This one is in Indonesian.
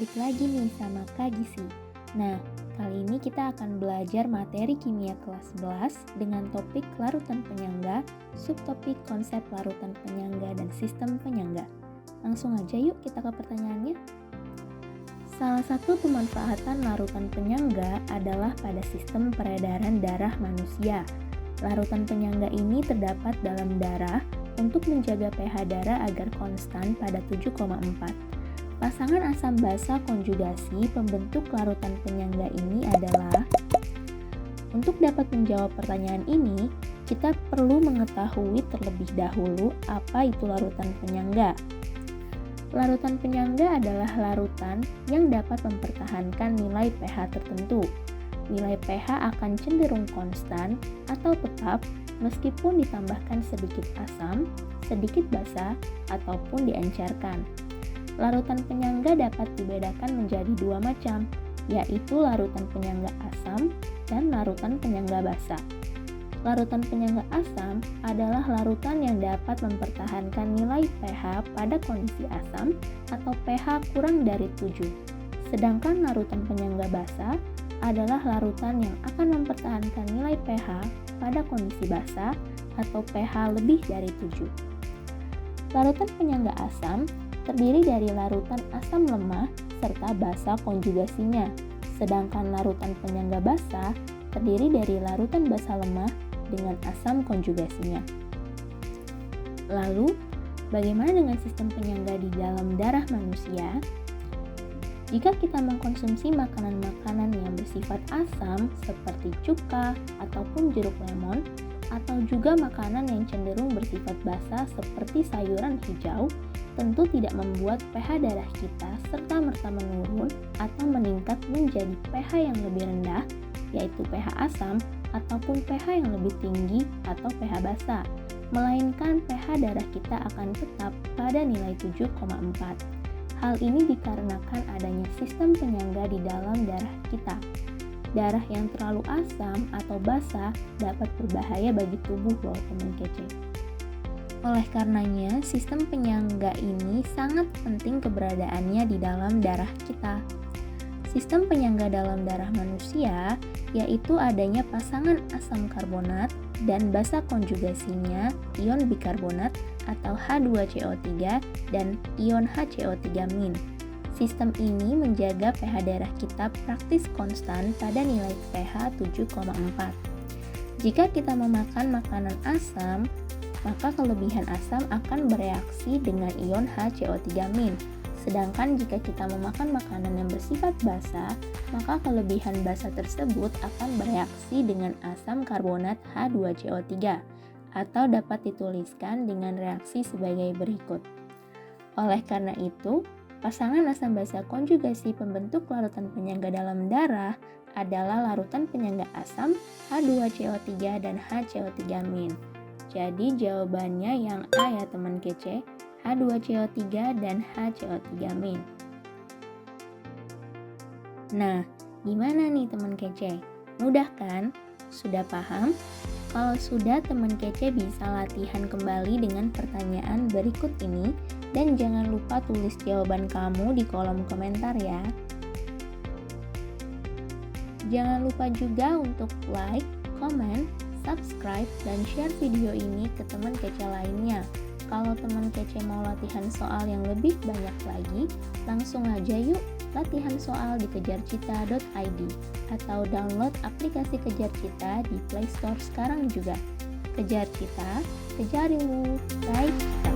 balik lagi nih sama Kak Gisi. Nah, kali ini kita akan belajar materi kimia kelas 11 dengan topik larutan penyangga, subtopik konsep larutan penyangga dan sistem penyangga. Langsung aja yuk kita ke pertanyaannya. Salah satu pemanfaatan larutan penyangga adalah pada sistem peredaran darah manusia. Larutan penyangga ini terdapat dalam darah untuk menjaga pH darah agar konstan pada 7,4. Pasangan asam basa konjugasi pembentuk larutan penyangga ini adalah. Untuk dapat menjawab pertanyaan ini, kita perlu mengetahui terlebih dahulu apa itu larutan penyangga. Larutan penyangga adalah larutan yang dapat mempertahankan nilai pH tertentu. Nilai pH akan cenderung konstan atau tetap meskipun ditambahkan sedikit asam, sedikit basa, ataupun diencerkan. Larutan penyangga dapat dibedakan menjadi dua macam, yaitu larutan penyangga asam dan larutan penyangga basa. Larutan penyangga asam adalah larutan yang dapat mempertahankan nilai pH pada kondisi asam atau pH kurang dari 7. Sedangkan larutan penyangga basa adalah larutan yang akan mempertahankan nilai pH pada kondisi basa atau pH lebih dari 7. Larutan penyangga asam terdiri dari larutan asam lemah serta basa konjugasinya, sedangkan larutan penyangga basa terdiri dari larutan basa lemah dengan asam konjugasinya. Lalu, bagaimana dengan sistem penyangga di dalam darah manusia? Jika kita mengkonsumsi makanan-makanan yang bersifat asam seperti cuka ataupun jeruk lemon, atau juga makanan yang cenderung bersifat basa seperti sayuran hijau, tentu tidak membuat pH darah kita serta-merta menurun atau meningkat menjadi pH yang lebih rendah, yaitu pH asam, ataupun pH yang lebih tinggi atau pH basa, melainkan pH darah kita akan tetap pada nilai 7,4. Hal ini dikarenakan adanya sistem penyangga di dalam darah kita. Darah yang terlalu asam atau basa dapat berbahaya bagi tubuh loh teman kece. Oleh karenanya, sistem penyangga ini sangat penting keberadaannya di dalam darah kita. Sistem penyangga dalam darah manusia yaitu adanya pasangan asam karbonat dan basa konjugasinya ion bikarbonat atau H2CO3 dan ion HCO3-. Sistem ini menjaga pH darah kita praktis konstan pada nilai pH 7,4. Jika kita memakan makanan asam, maka kelebihan asam akan bereaksi dengan ion HCO3-. Sedangkan jika kita memakan makanan yang bersifat basa, maka kelebihan basa tersebut akan bereaksi dengan asam karbonat H2CO3 atau dapat dituliskan dengan reaksi sebagai berikut. Oleh karena itu, pasangan asam basa konjugasi pembentuk larutan penyangga dalam darah adalah larutan penyangga asam H2CO3 dan HCO3-. Jadi jawabannya yang A ya teman kece, H2CO3 dan HCO3-. Nah, gimana nih teman kece? Mudah kan? Sudah paham? Kalau sudah, teman kece bisa latihan kembali dengan pertanyaan berikut ini dan jangan lupa tulis jawaban kamu di kolom komentar ya. Jangan lupa juga untuk like, comment, subscribe, dan share video ini ke teman kece lainnya. Kalau teman kece mau latihan soal yang lebih banyak lagi, langsung aja yuk latihan soal di kejarcita.id atau download aplikasi Kejar Cita di Play Store sekarang juga. Kejar Cita, kejar ilmu, raih cita.